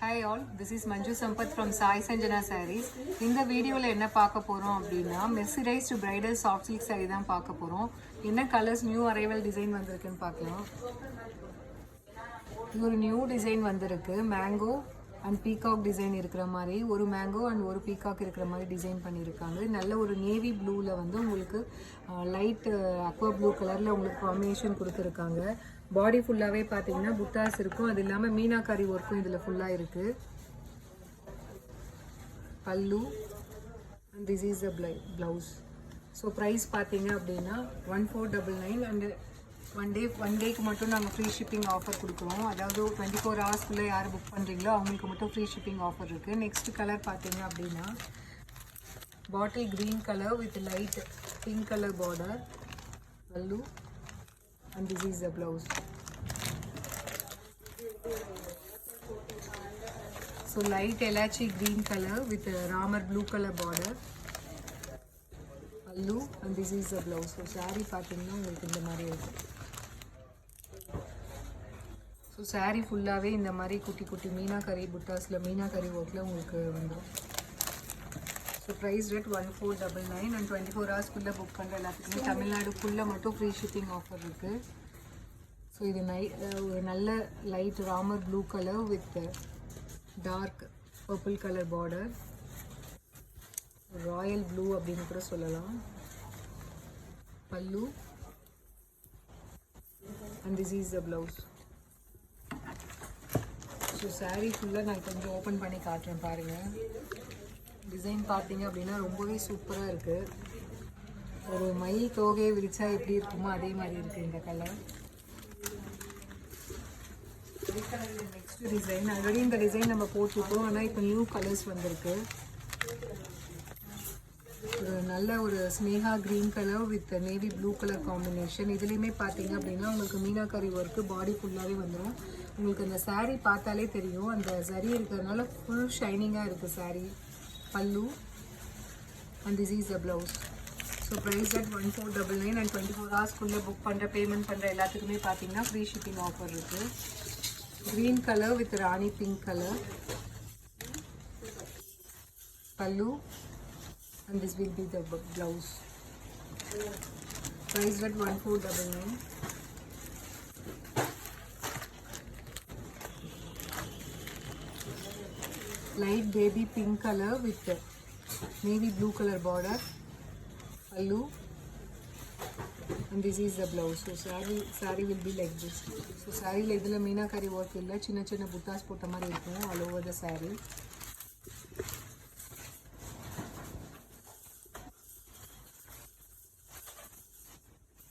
Hi all, this is Manju Sampath from Sai Sanjana Sarees. இந்த வீடியோவில் என்ன பார்க்க போகிறோம் அப்படின்னா mercerised bridal soft silk saree தான் பார்க்க போகிறோம். என்ன கலர்ஸ் நியூ அரைவல் டிசைன் வந்திருக்குன்னு பார்க்கலாம். இது ஒரு நியூ டிசைன் வந்திருக்கு. மேங்கோ அண்ட் பீகாக் டிசைன் இருக்கிற மாதிரி, ஒரு மேங்கோ அண்ட் ஒரு பீகாக் இருக்கிற மாதிரி டிசைன் பண்ணியிருக்காங்க. நல்ல ஒரு நேவி ப்ளூவில் வந்து உங்களுக்கு லைட் அக்வா ப்ளூ கலரில் உங்களுக்கு காம்பினேஷன் கொடுத்துருக்காங்க. பாடி ஃபுல்லாகவே பார்த்தீங்கன்னா புட்டாஸ் இருக்கும். அது இல்லாமல் மீனாக்காரி ஒர்க்கும் இதில் ஃபுல்லாக இருக்குது. Pallu and this is the blouse. So price பார்த்தீங்க அப்படின்னா 1499 அண்டு ஒன் டேக்கு மட்டும் நாங்கள் ஃப்ரீ ஷிப்பிங் ஆஃபர் கொடுக்குறோம். அதாவது 24 ஹவர்ஸ்க்குள்ளே யார் புக் பண்ணுறீங்களோ அவங்களுக்கு மட்டும் ஃப்ரீ ஷிப்பிங் ஆஃபர் இருக்குது. நெக்ஸ்ட் கலர் பார்த்தீங்க அப்படின்னா bottle green colour with light pink colour border, பல்லு and this is the blouse. So light elachi green color with a ramar blue color border, pallu and this is the blouse. So saree pathina ungalku indha mari irukku. So saree fullave indha mari kutti kutti meena kari buttas la meena kari work la ungalku vandrum. So price rate 1499 and 24 hours குள்ள book பண்ணுற எல்லாத்துக்குமே தமிழ்நாடு ஃபுல்லாக மட்டும் free shipping offer இருக்குது. So இது ஒரு நல்ல light Ramar blue colour with dark purple colour border, royal blue அப்படின்னு கூட சொல்லலாம். Pallu and this is the blouse. So sari ஃபுல்லாக நான் கொஞ்சம் ஓப்பன் பண்ணி காட்டுறேன் பாருங்கள். டிசைன் பார்த்தீங்க அப்படின்னா ரொம்பவே சூப்பராக இருக்குது. ஒரு மயில் தோகையை விரிச்சா எப்படி இருக்குமோ அதே மாதிரி இருக்குது இந்த கலர். நெக்ஸ்ட் டிசைன் ஆல்ரெடி இந்த டிசைன் நம்ம போட்டுருக்கோம், ஆனால் இப்போ நியூ கலர்ஸ் வந்திருக்கு. ஒரு நல்ல ஒரு Sneha green colour with navy blue colour combination. இதுலேயுமே பார்த்தீங்க அப்படின்னா உங்களுக்கு மீனாக்கரி ஒர்க்கு பாடி ஃபுல்லாகவே வந்துடும். உங்களுக்கு அந்த saree பார்த்தாலே தெரியும், அந்த சரி இருக்கிறதுனால ஃபுல் ஷைனிங்காக இருக்குது saree. pallu and this is the blouse. So price at 1499 and 24 hours குள்ள புக் பண்ணுற பேமெண்ட் பண்ணுற எல்லாத்துக்குமே பார்த்தீங்கன்னா ஃப்ரீ ஷிப்பிங் ஆஃபர் இருக்குது. Green colour with rani pink colour, pallu and this will be the blouse. Price at 1499. Light baby pink color with navy blue color border, pallu and this is the blouse. So saree will be like this. So saree la idhula meenakari work illa, chinna chinna buttas potta mari irukum all over the saree.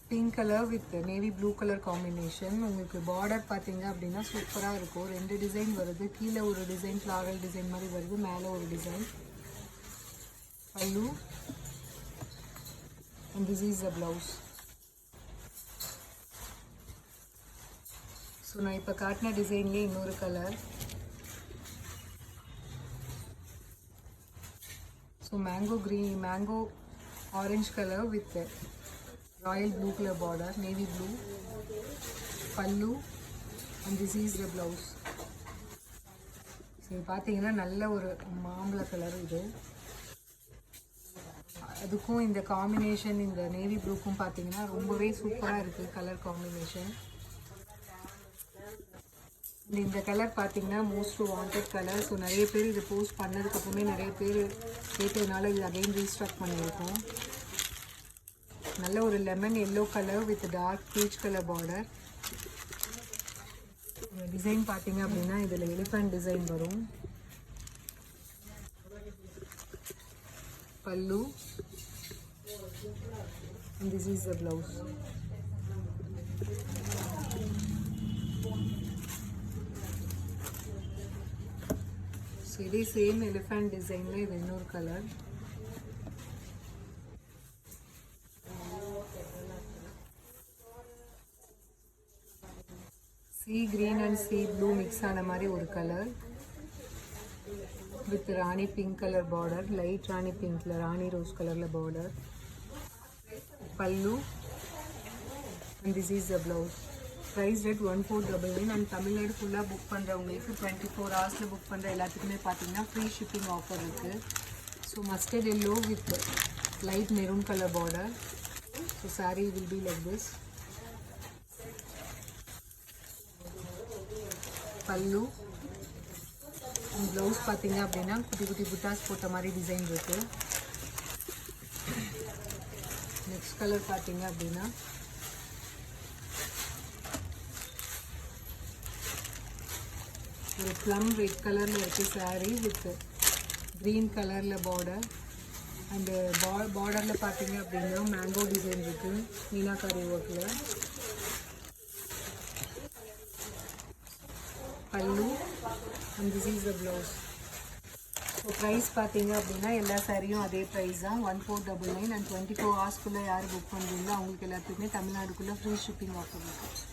Pink color with navy blue color combination. உங்களுக்கு border பார்த்தீங்க அப்படின்னா சூப்பராக இருக்கும். ரெண்டு design வருது, கீழே ஒரு design floral design மாதிரி வருது, மேலே ஒரு டிசைன். பல்லு and this is the blouse. So நான் இப்போ காட்டின டிசைன்லேயே இன்னொரு colour. So mango orange colour with royal blue colour border, navy blue, பல்லு and this is the blouse. So பார்த்தீங்கன்னா நல்ல ஒரு மாம்பழ கலர் இது. அதுக்கும் இந்த காம்பினேஷன் இந்த நேவி ப்ளூக்கும் பார்த்தீங்கன்னா ரொம்பவே சூப்பராக இருக்குது கலர் காம்பினேஷன். இந்த கலர் பார்த்தீங்கன்னா மோஸ்ட் வாண்டட் கலர். ஸோ நிறைய பேர் இது போஸ்ட் பண்ணதுக்கப்புறமே நிறைய பேர் கேட்டதுனால இது அகைன் ரீஸ்டாக் பண்ணியிருக்கோம். நல்ல ஒரு lemon yellow colour with dark peach colour border. Design பார்த்தீங்க அப்படின்னா இதில் எலிஃபண்ட் டிசைன் வரும். பல்லு and this is the blouse. So இதே சேம் எலிஃபண்ட் டிசைனில் இது இன்னொரு colour. Sea green and sea blue mix ஆன மாதிரி ஒரு colour with rani pink colour border, light rani பிங்க்ல ராணி ரோஸ் கலரில் பார்டர், பல்லு and this is the blouse. Price rate 1499 and Tamil Nadu ஃபுல்லாக புக் பண்ணுறவங்களுக்கு 24 ஹவர்ஸில் புக் பண்ணுற எல்லாத்துக்குமே பார்த்தீங்கன்னா ஃப்ரீ ஷிப்பிங் ஆஃபர் இருக்குது. So mustard yellow with light maroon colour border. So saree will be like this. பல்லு அண்ட் ப்ளவுஸ் பார்த்தீங்க அப்படின்னா குட்டி குட்டி புட்டாஸ் போட்ட மாதிரி டிசைன் இருக்குது. நெக்ஸ்ட் கலர் பார்த்தீங்க அப்படின்னா ஒரு ப்ளம் ரெட் கலரில் இருக்குது saree வித் க்ரீன் கலரில் பார்டர். அண்டு பார்டரில் பார்த்தீங்க அப்படின்னா மேங்கோ டிசைன் இருக்குது மீனாக்காரி ஒர்க்கில். Pallu and this is the blouse. So price பார்த்தீங்க அப்படின்னா எல்லா சாரியும் அதே ப்ரைஸ் தான் 1499 அண்ட் 24 ஹவர்ஸ்க்குள்ளே யார் புக் பண்ணுறீங்களோ அவங்களுக்கு எல்லாத்துக்குமே தமிழ்நாடுக்குள்ளே ஃப்ரீ ஷிப்பிங் ஆஃபர் இருக்குது.